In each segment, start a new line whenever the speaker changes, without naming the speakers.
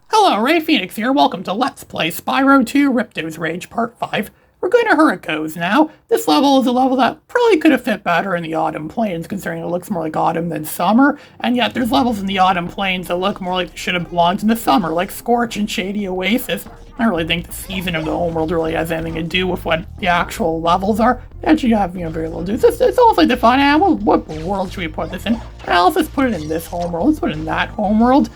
Hello, Ray Phoenix here. Welcome to Let's Play Spyro 2 Ripto's Rage Part 5. We're going to Hurricanes now. This level is a level that probably could have fit better in the Autumn Plains, considering it looks more like autumn than summer, and yet there's levels in the Autumn Plains that look more like they should have belonged in the summer, like Scorch and Shady Oasis. I don't really think the season of the homeworld really has anything to do with what the actual levels are. They actually have, very little to do. It's almost like the fun, what world should we put this in? Well, let's put it in this homeworld, let's put it in that homeworld.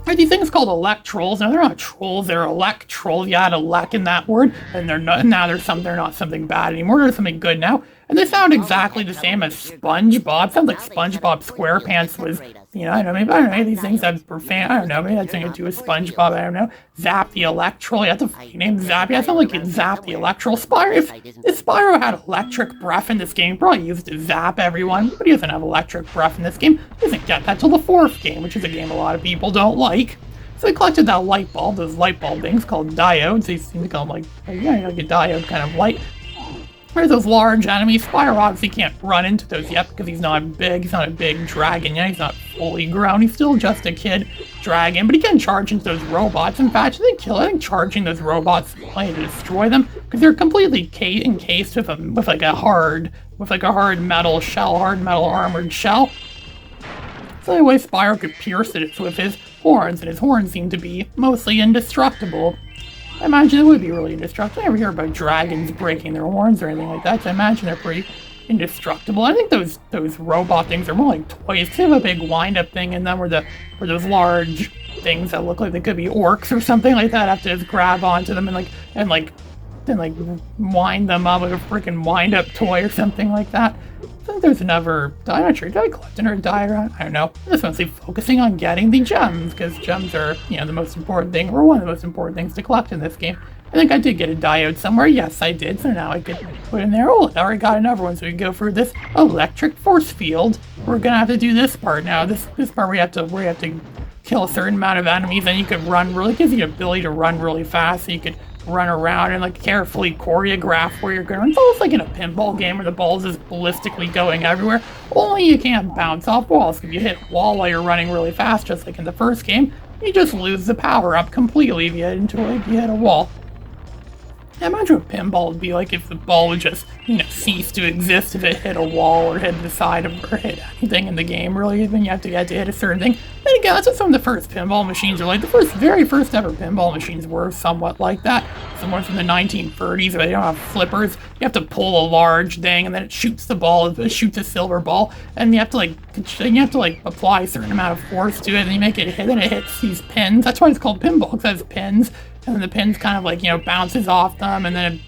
Are these things called electrolls? No, they're not trolls, they're electrolls. You add a lek in that word, and they're not something bad anymore, they're something good now. And they sound exactly the same as SpongeBob. Sounds like SpongeBob SquarePants was, I don't know, these things have profane, I don't know, maybe that's something to do with SpongeBob, I don't know. Zap the Electrol, that's a funny name, Zap. Yeah, it sounds like you'd zap the Electrol. If Spyro had electric breath in this game, he'd probably use it to zap everyone, but he doesn't have electric breath in this game. He doesn't get that till the fourth game, which is a game a lot of people don't like. So he collected that light bulb, those light bulb things called diodes. They seem to call them like a diode kind of light. There's those large enemies. Spyro obviously can't run into those yet because he's not big. He's not a big dragon yet. He's not fully grown. He's still just a kid dragon, but he can charge into those robots. In fact, I think charging those robots is planning to destroy them because they're completely encased with like a hard metal shell, hard metal armored shell. So the only way Spyro could pierce it is with his horns, and his horns seem to be mostly indestructible. I imagine it would be really indestructible. I never hear about dragons breaking their horns or anything like that, so I imagine they're pretty indestructible. I think those robot things are more like toys. They have a big wind-up thing in them where those large things that look like they could be orcs or something like that have to just grab onto them and wind them up like a freaking wind-up toy or something like that. I think there's another, I'm not sure, did I collect another diagram? I don't know. I'm just mostly focusing on getting the gems, because gems are, the most important thing, or one of the most important things to collect in this game. I think I did get a diode somewhere. Yes, I did, so now I could put in there. Oh, I already got another one, so we can go through this electric force field. We're gonna have to do this part now. This part we have to kill a certain amount of enemies, and you could run really, gives you the ability to run really fast, so you could run around and carefully choreograph where you're going. It's almost like in a pinball game where the ball's just ballistically going everywhere. Only you can't bounce off walls. If you hit a wall while you're running really fast, just like in the first game, you just lose the power up completely if you hit a wall. I imagine what pinball would be like if the ball would just, cease to exist if it hit a wall or hit the side of or hit anything in the game, really. Then you have to get to hit a certain thing. Then again, that's what some of the first pinball machines are like. The very first ever pinball machines were somewhat like that. Some ones from the 1930s where they don't have flippers. You have to pull a large thing and then it shoots the ball, it shoots a silver ball, and you have to apply a certain amount of force to it, and you make it hit, and it hits these pins. That's why it's called pinball, because it has pins. And then the pins kind of bounces off them, and then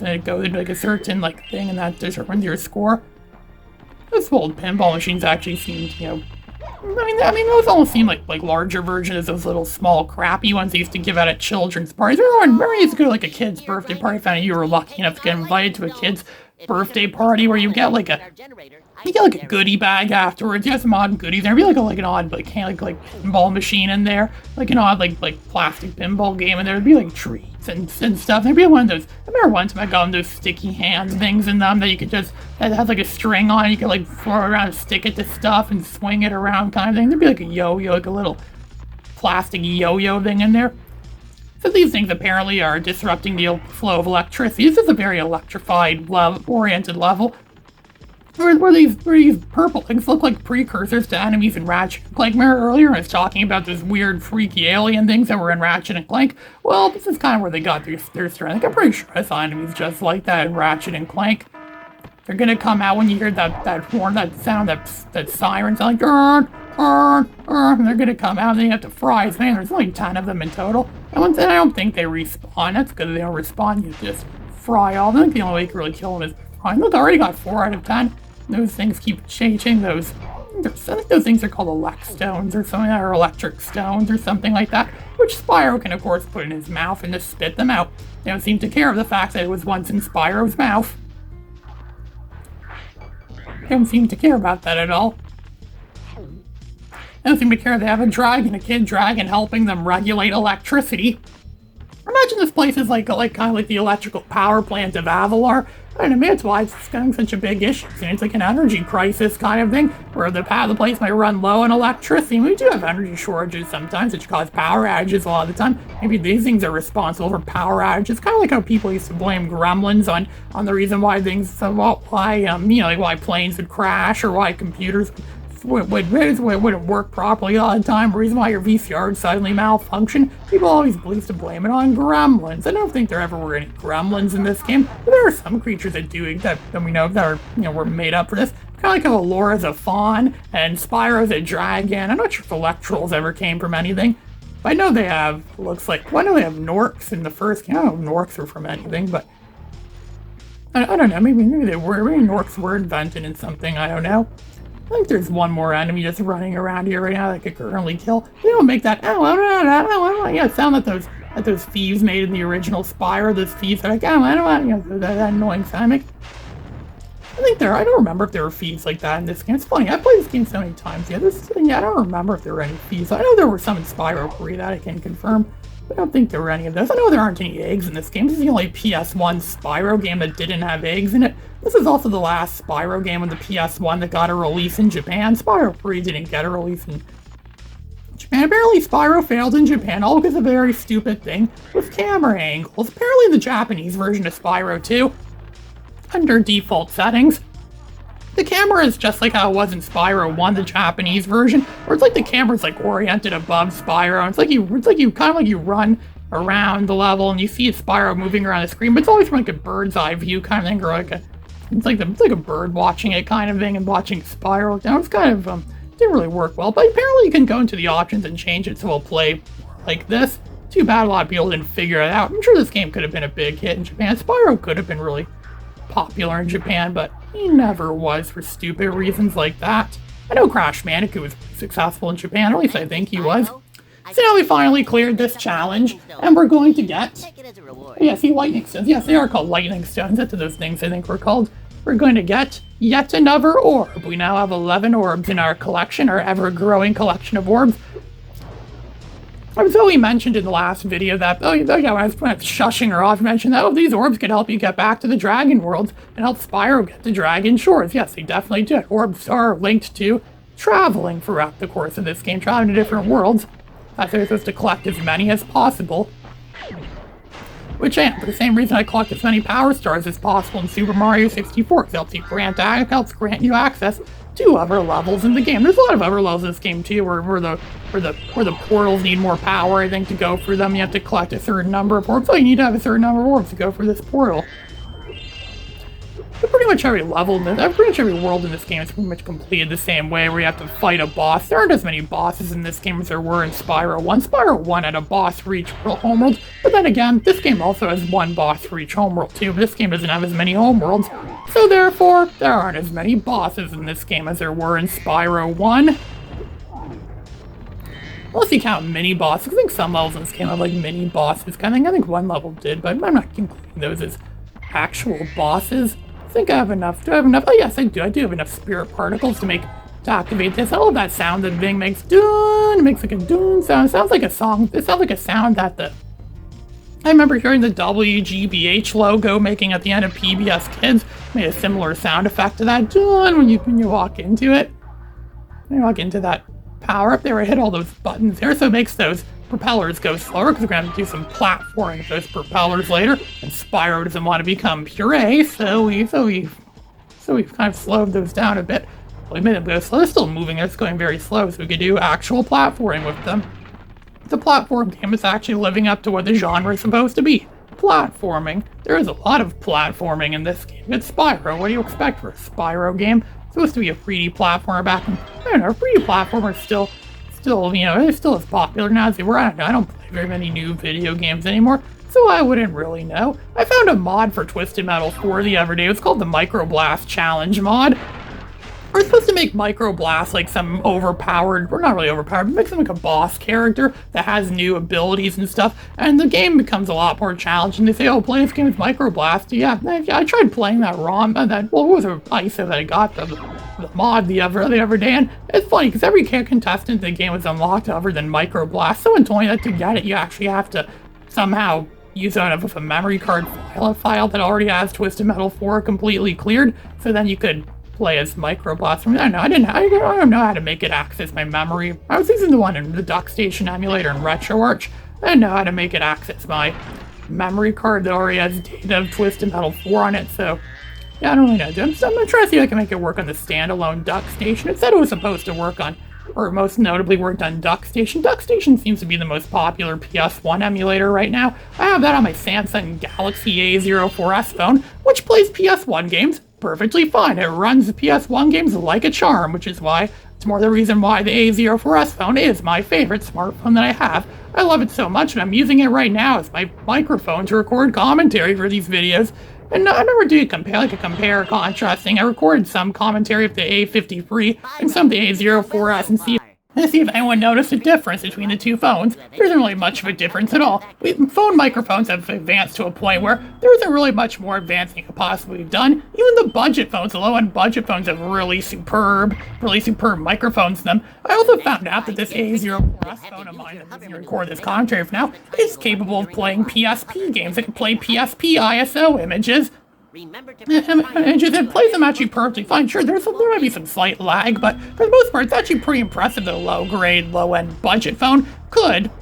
it goes into a certain thing, and that determines your score. Those old pinball machines actually seemed, those almost seem like larger versions of those little small crappy ones they used to give out at children's parties. Remember you used to go to a kid's birthday party, found out you were lucky enough to get invited to a kid's birthday party where you get a goodie bag afterwards. You have some odd goodies. There'd be an odd pinball machine in there, an odd plastic pinball game, and there'd be treats and stuff. There'd be one of those. I remember one time I got one of those sticky hand things in them that you could just that has a string on it. You could throw it around and stick it to stuff and swing it around kind of thing. There'd be a yo-yo, a little plastic yo-yo thing in there. So these things apparently are disrupting the flow of electricity. This is a very electrified oriented level. Where these purple things look like precursors to enemies in Ratchet and Clank. Remember earlier I was talking about those weird freaky alien things that were in Ratchet and Clank? Well, this is kind of where they got their strength. I'm pretty sure I saw enemies just like that in Ratchet and Clank. They're gonna come out when you hear that horn, that sound, that siren sound and they're gonna come out and then you have to fry. Man, there's only 10 of them in total. And I don't think they respawn. That's because they don't respawn. You just fry all of them. I think the only way you can really kill them is frying. Look, I already got 4 out of 10. Those things keep changing. I think those things are called elect stones or something, or electric stones or something like that, which Spyro can of course put in his mouth and just spit them out. They don't seem to care of the fact that it was once in Spyro's mouth. They don't seem to care about that at all. They don't seem to care they have a kid dragon helping them regulate electricity. Imagine this place is kind of like the electrical power plant of Avalar. I don't know, maybe that's why it's becoming such a big issue. It's like an energy crisis kind of thing, where the place might run low on electricity. We do have energy shortages sometimes, which cause power outages a lot of the time. Maybe these things are responsible for power outages. Kind of like how people used to blame gremlins on the reason why why planes would crash or why computers wouldn't work properly all the time. The reason why your VCR would suddenly malfunction. People always used to blame it on gremlins. I don't think there ever were any gremlins in this game, but there are some creatures that we know that are were made up for this. Kind of like how Alora's a fawn and Spyro's a dragon. I'm not sure if Electrals ever came from anything. But I know they have. I know they have Norks in the first game. I don't know if Norks were from anything, but I don't know. Maybe they were. Maybe Norks were invented in something. I don't know. I think there's one more enemy just running around here right now that I could currently kill. They don't make that sound that those thieves made in the original Spyro. Those thieves are like, that annoying sound. I don't remember if there were thieves like that in this game. It's funny, I played this game so many times. I don't remember if there were any thieves. I know there were some in Spyro 3 that I can confirm. I don't think there were any of those. I know there aren't any eggs in this game. This is the only PS1 Spyro game that didn't have eggs in it. This is also the last Spyro game on the PS1 that got a release in Japan. Spyro 3 didn't get a release in Japan. Apparently Spyro failed in Japan, all because of a very stupid thing with camera angles. Apparently the Japanese version of Spyro 2, under default settings, the camera is just like how it was in Spyro 1, the Japanese version, where it's like the camera's like oriented above Spyro, and it's like you run around the level and you see Spyro moving around the screen, but it's always from like a bird's eye view kind of thing, or it's like a bird watching it kind of thing and watching Spyro. Now it's kind of didn't really work well, but apparently you can go into the options and change it so it'll play like this. Too bad a lot of people didn't figure it out. I'm sure this game could have been a big hit in Japan. Spyro could have been really popular in Japan, but he never was for stupid reasons like that. I know Crash Bandicoot was successful in Japan, at least I think he was. So now we finally cleared this challenge, and we're going to get... lightning stones. Yes, they are called lightning stones. That's what those things I think were called. We're going to get yet another orb. We now have 11 orbs in our collection, our ever-growing collection of orbs. So we mentioned in the last video that, when I was shushing her off, I mentioned that, these orbs could help you get back to the dragon worlds and help Spyro get to dragon shores. Yes, they definitely do. Orbs are linked to traveling throughout the course of this game, traveling to different worlds. They're supposed to collect as many as possible. Which I am, for the same reason I collect as many power stars as possible in Super Mario 64, because it helps grant you access to other levels in the game. There's a lot of other levels in this game too, where the portals need more power, I think, to go through them. You have to collect a certain number of orbs. So you need to have a certain number of orbs to go through this portal. But pretty much every world in this game is pretty much completed the same way, where you have to fight a boss. There aren't as many bosses in this game as there were in Spyro 1. Spyro 1 had a boss for each homeworld, but then again, this game also has one boss for each homeworld too. This game doesn't have as many homeworlds, so therefore, there aren't as many bosses in this game as there were in Spyro 1. Unless you count mini-bosses. I think some levels in this game have like mini-bosses kind of thing. I think one level did, but I'm not including those as actual bosses. I think I have enough. Do I have enough? Oh yes, I do. I do have enough spirit particles to activate this. I love that sound that the thing makes. Dun! It makes like a dun sound. It sounds like a song. It sounds like a sound that I remember hearing the WGBH logo making at the end of PBS Kids. Made a similar sound effect to that. Dun! When you walk into it. When you walk into that power up there, I hit all those buttons there, so it makes those propellers go slower, because we're going to have to do some platforming with those propellers later, and Spyro doesn't want to become puree, so we've kind of slowed those down a bit. Well, we made them go slow. They're still moving, it's going very slow, so we could do actual platforming with them. The platform game is actually living up to what the genre is supposed to be. Platforming. There is a lot of platforming in this game. It's Spyro. What do you expect for a Spyro game? It's supposed to be a 3D platformer back in... I don't know, 3D platformers still, they're still as popular now as they were. I don't play very many new video games anymore, so I wouldn't really know. I found a mod for Twisted Metal 4 the other day. It was called the Microblast Challenge mod. We're supposed to make Microblast like some overpowered, or not really overpowered, but make some like a boss character that has new abilities and stuff, and the game becomes a lot more challenging. They say, play this game with Microblast. Yeah, I tried playing that ROM, it was an ISO that I got the mod the other day, and it's funny, because every contestant in the game was unlocked other than Microblast. Someone told me that to get it, you actually have to somehow use it with a memory card file that already has Twisted Metal 4 completely cleared, so then you could play as Microblast. I don't know how to make it access my memory. I was using the one in the DuckStation emulator in RetroArch. I didn't know how to make it access my memory card that already has data of Twisted Metal 4 on it, so yeah, I don't really know. I'm gonna try to see if I can make it work on the standalone DuckStation. It said it was supposed to work on, or most notably worked on DuckStation. DuckStation seems to be the most popular PS1 emulator right now. I have that on my Samsung Galaxy A04s phone, which plays PS1 games perfectly fine. It runs the PS1 games like a charm, which is why it's more the reason why the A04s phone is my favorite smartphone that I have. I love it so much, and I'm using it right now as my microphone to record commentary for these videos. And I never do compare contrast thing. I recorded some commentary of the A53 and some of the A04s and see if anyone noticed a difference between the two phones. There isn't really much of a difference at all. Phone microphones have advanced to a point where there isn't really much more advancing could possibly be done. Even the budget phones, the low-end budget phones have really superb microphones in them. I also found out that this A04s phone of mine that I'm using to record this commentary for now is capable of playing PSP games. It can play PSP ISO images. It plays them actually perfectly fine. Sure, there might be some slight lag, but for the most part, it's actually pretty impressive that a low-grade, low-end budget phone could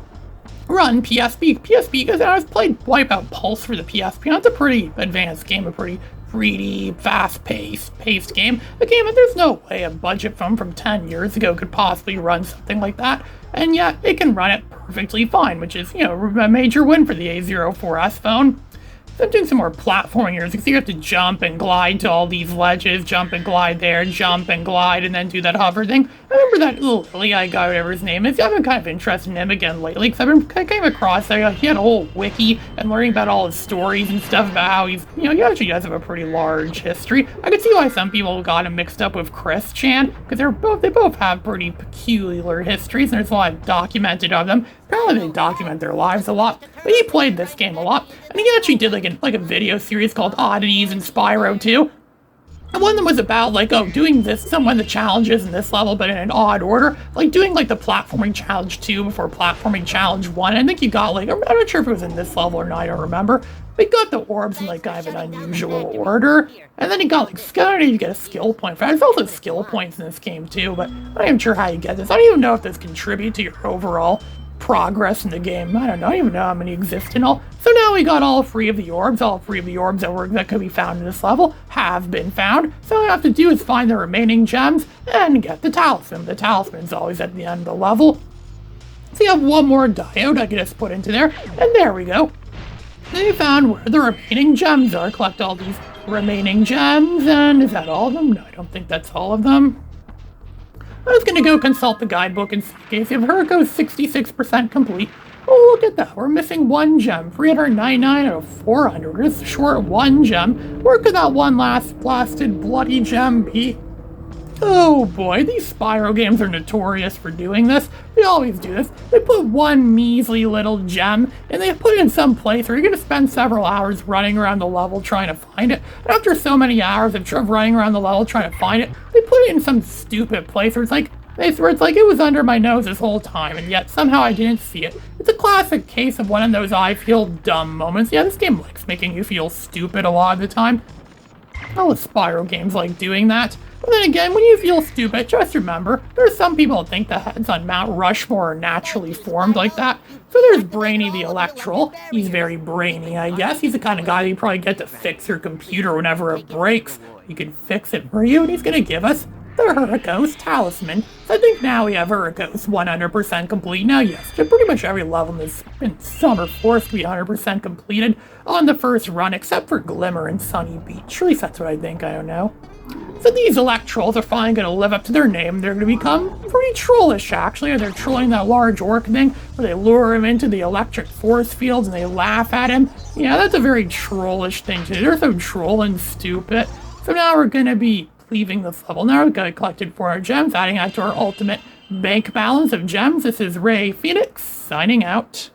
run PSP. PSP, because I was played Wipeout Pulse for the PSP, and that's a pretty advanced game, a pretty 3D, fast-paced game. A game that there's no way a budget phone from 10 years ago could possibly run something like that, and yet it can run it perfectly fine, which is, a major win for the A04s phone. So I'm doing some more platforming here. So you have to jump and glide to all these ledges, jump and glide there, jump and glide, and then do that hover thing. I remember that little Lily guy, whatever his name is. I've been kind of interested in him again lately, because I came across that he had a whole wiki and learning about all his stories and stuff about how he's, he actually does have a pretty large history. I could see why some people got him mixed up with Chris Chan, because they both have pretty peculiar histories, and there's a lot documented of them. Apparently they document their lives a lot, but he played this game a lot, and he actually did like a video series called Oddities and Spyro too. And one of them was about doing some of the challenges in this level, but in an odd order, doing the platforming challenge 2 before platforming challenge 1. I think you got I'm not sure if it was in this level or not, I don't remember. But he got the orbs in kind of an unusual order, and then he got you get a skill point for that. There's also skill points in this game too, but I'm not even sure how you get this. I don't even know if this contribute to your overall progress in the game. I don't even know how many exist in all. So now we got all three of the orbs. All three of the orbs that could be found in this level have been found. So all I have to do is find the remaining gems and get the talisman. The talisman's always at the end of the level. So you have one more diode I can just put into there, and there we go. Then you found where the remaining gems are. Collect all these remaining gems, and is that all of them? No, I don't think that's all of them. I was going to go consult the guidebook and see if Hurrico's 66% complete. Oh, look at that. We're missing one gem. 399 out of 400. We're just short one gem. Where could that one last blasted bloody gem be? Oh boy, these Spyro games are notorious for doing this. They always do this. They put one measly little gem, and they put it in some place where you're going to spend several hours running around the level trying to find it. And after so many hours of running around the level trying to find it, they put it in some stupid place where it was under my nose this whole time, and yet somehow I didn't see it. It's a classic case of one of those I feel dumb moments. Yeah, this game likes making you feel stupid a lot of the time. All the Spyro games like doing that. But then again, when you feel stupid, just remember, there are some people that think the heads on Mount Rushmore are naturally formed like that. So there's Brainy the Electral. He's very brainy, I guess. He's the kind of guy that you probably get to fix your computer whenever it breaks. He can fix it for you, and he's going to give us the Hurrico's talisman. So I think now we have Hurrico's 100% complete. Now, yes, pretty much every level in Summer Forest can be 100% completed on the first run, except for Glimmer and Sunny Beach. At least that's what I think, I don't know. So these Electrolls are finally going to live up to their name. They're going to become pretty trollish, actually. They're trolling that large orc thing, where they lure him into the electric force fields and they laugh at him. Yeah, that's a very trollish thing to do. They're so troll and stupid. So now we're going to be leaving this level. Now we've got collected 400 gems, adding that to our ultimate bank balance of gems. This is Ray Phoenix, signing out.